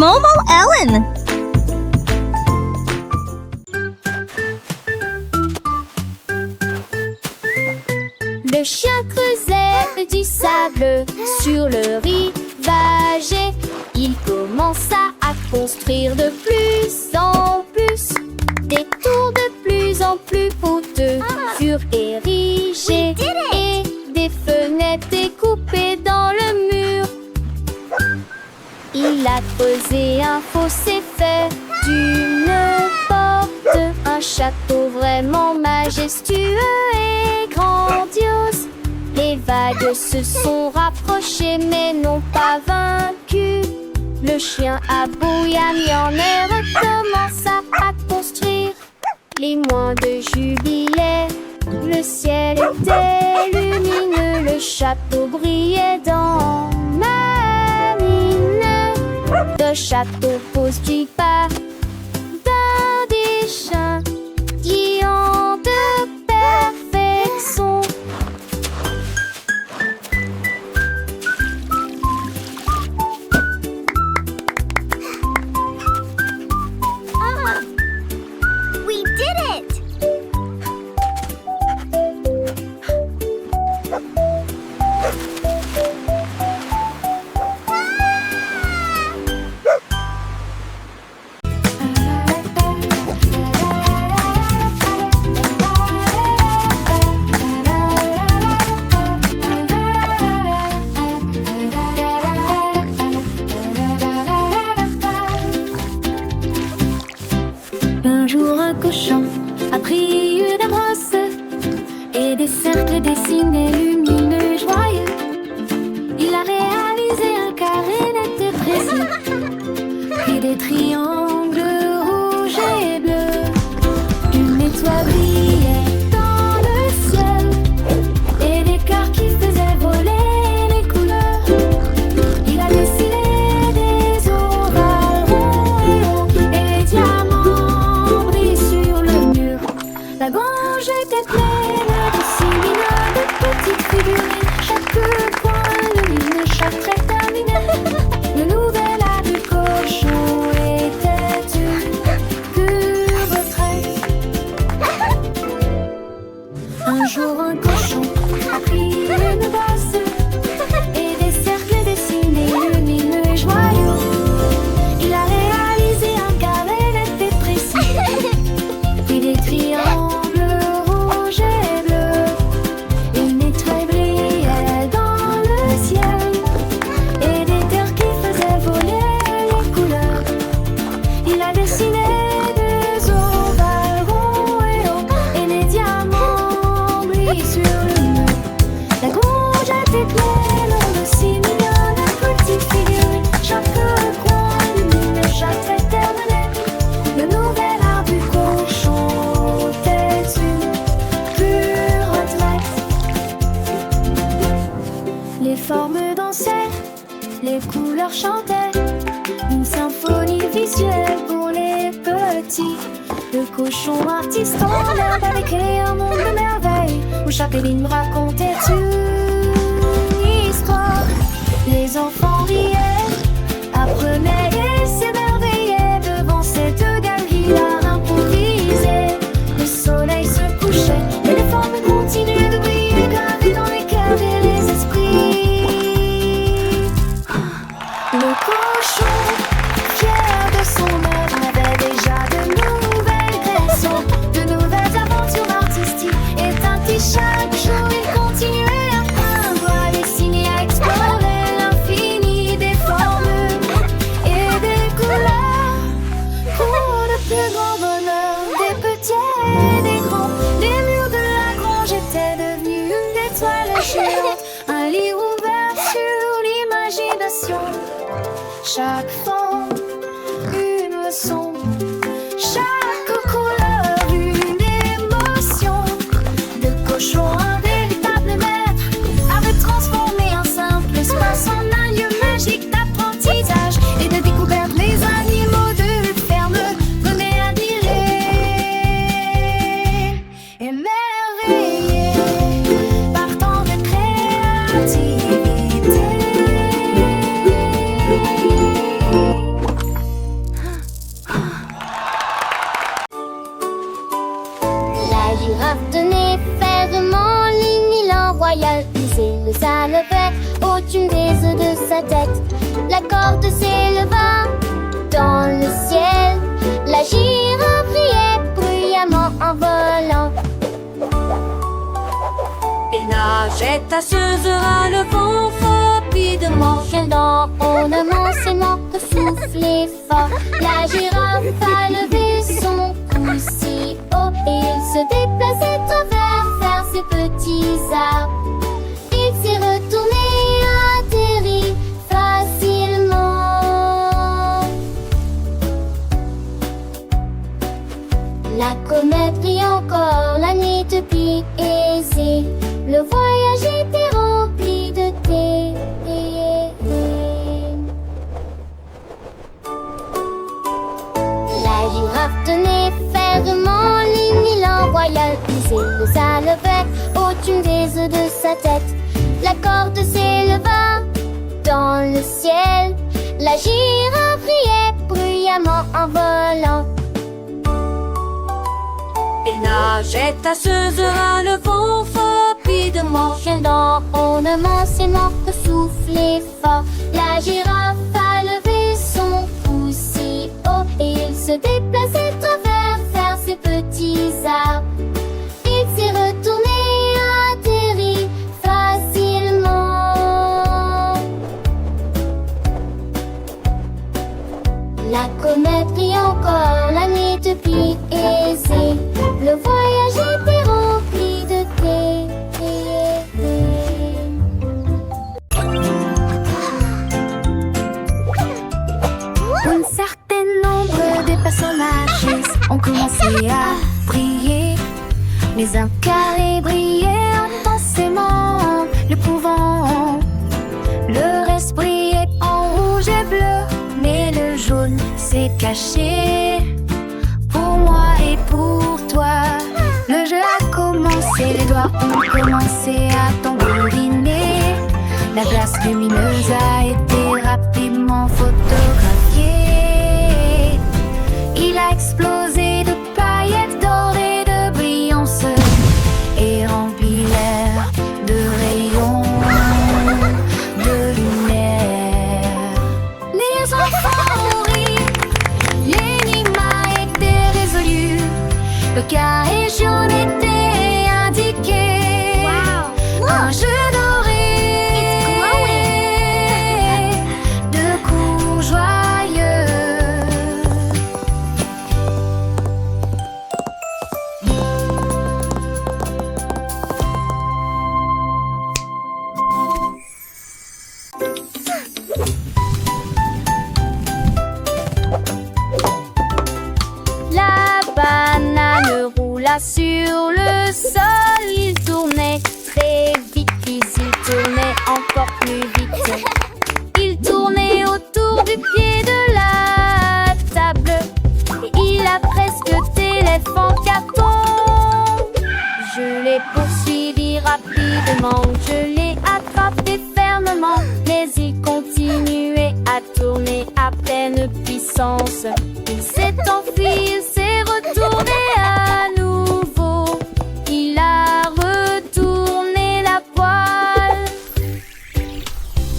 Momo Ellen. Le chien creusait du sable sur le rivage et il commença à construire de plus en plus. Des tours de plus en plus hauteux furent érigés et des fenêtres découpées dans le mur. Il a creusé un fossé fait d'une porte, un château vraiment majestueux et grandiose. Les vagues se sont rapprochées mais n'ont pas vaincu. Le chien aboyant en air recommença à construire. Les mois de jubilé, le ciel était lumineux, le château brillait dans ma mine. Le château construit par des chiens qui ont de parfaits sons. We did it! Un jour un cochon a pris une brosse et des cercles dessinés lumineux joyeux. Il a réalisé un carré net et précis, puis des triangles rouges et bleus. Une étoile brillait dans le ciel et des cœurs qui faisaient voler les couleurs. Il a dessiné des ovales ronds et hauts et des diamants brillent sur le mur. La grange était pleine de similars, de petites figurines, chaque coin lumineux, chaque trait terminé. Le nouvel art du cochon était une pure retraite. Un jour un cochon a pris une brosse et des cercles dessinés lumineux et joyeux. Il a réalisé un carré net et précis, puis des triangles rouges et bleus. Une étoile brillait dans le ciel et des terres qui faisaient voler les couleurs. Il a dessiné des ovales ronds et hauts et les diamants brillent sur le mur. La grange était pleine de 6 millions de petites figurines, chaque coin lumineux, chaque trait terminé. Le nouvel art du cochon était une pure retraite. Les formes dansaient, les couleurs chantaient, une symphonie visuelle pour les petits. Le cochon artiste en herbe avait créé un monde de merveilles où chaque ligne racontait une histoire. Les enfants riaient, apprenaient et s'émerveillaient devant cette galerie d'art improvisée. Le soleil se couchait et les formes continuaient de briller, gravées dans les cœurs et les esprits. Le cochon, fier de son œuvre, avait déjà de nouvelles créations, de nouvelles aventures artistiques. Éteint chaque jour, il continuait à peindre, à dessiner, à explorer l'infini des formes et des couleurs. Pour le plus grand bonheur des petits et des grands, les murs de la grange étaient devenus une étoile géante, un livre ouvert sur l'imagination. Chaque forme, une leçon, chaque couleur, une émotion. Le cochon, un véritable maître, avait transformé un simple espace en un lieu magique d'apprentissage et de découverte. Les animaux de ferme venaient admirer, émerveillés par tant de créativité. de sa tête. La corde s'éleva dans le ciel. La girafe riait bruyamment en volant. Il nageait tasseuse à le vent rapidement. Quel dans ornement ses manques soufflait fort. La girafe a levé son cou si haut et il se déplaçait travers vers ses petits arbres. Il s'est retourné, atterri facilement. La comète brille encore, la nuit depuis aisée. Le voyage était rempli de thé. La girafe tenait fermement l'élan royal. Puis le salevait au-dessus des œufs de sa tête. La corde s'éleva dans le ciel. La girafe riait bruyamment en volant. Il nageait tasseuse à le vent rapidement. Quel dans ornement ses manques soufflait fort. La girafe a levé son cou si haut et il se déplaçait travers vers ses petits arbres. Il s'est retourné, atterri facilement. La comète brille encore, la nuit depuis aisée. Le voyage était rempli de thé. Un certain nombre de personnages ont commencé à briller. Mais un carré brillait intensément, le pouvant. Le reste brillait en rouge et bleu, mais le jaune s'est caché. Pour moi et pour toi, le jeu a commencé. Les doigts ont commencé à tambouriner. La glace lumineuse a été rapidement photographiée. Il a explosé de paillettes dorées, de brillance et rempli l'air de rayons de lumière. Les enfants ont ri, l'énigme a été résolue. Le carré jaune était indiqué. Wow. Un jeu doré de coups joyeux. La banane roula sur le sol. Il tournait très vite, puis il tournait encore plus vite. Il tournait autour du pied de la table et il a presque téléphone carton. Je l'ai poursuivi rapidement, je l'ai attrapé fermement, mais il continuait à tourner à pleine puissance. Il s'est enfui, il s'est retourné à nouveau. Il a retourné la poêle.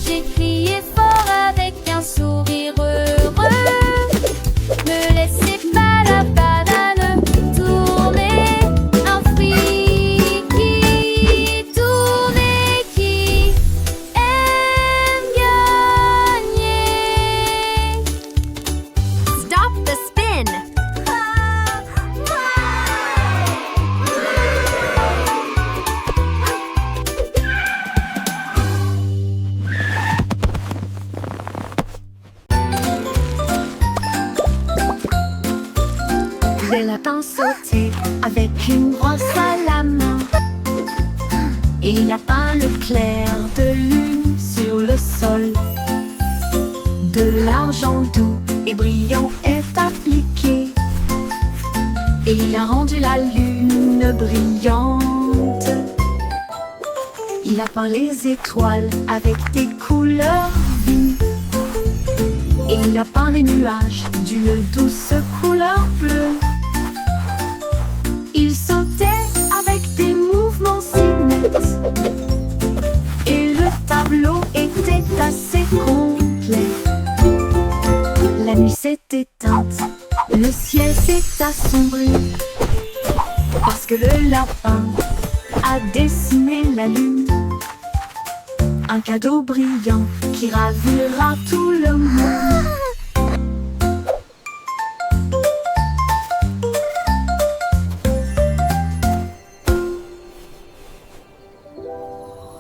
J'ai crié fort avec un sourire heureux. Ne laissez pas la banane tourner. Un fruit qui tourne et qui aime gagner. Stop the spin. Les lapins sautaient avec une brosse à la main. Et il a peint le clair de lune sur le sol. De l'argent doux et brillant est appliqué. Et il a rendu la lune brillante. Il a peint les étoiles avec des couleurs vives. Et il a peint les nuages d'une douce couleur bleue. Il sautait avec des mouvements si nets. Et le tableau était assez poisson brune. Parce que le lapin a dessiné la lune. Un cadeau brillant qui ravira tout le monde.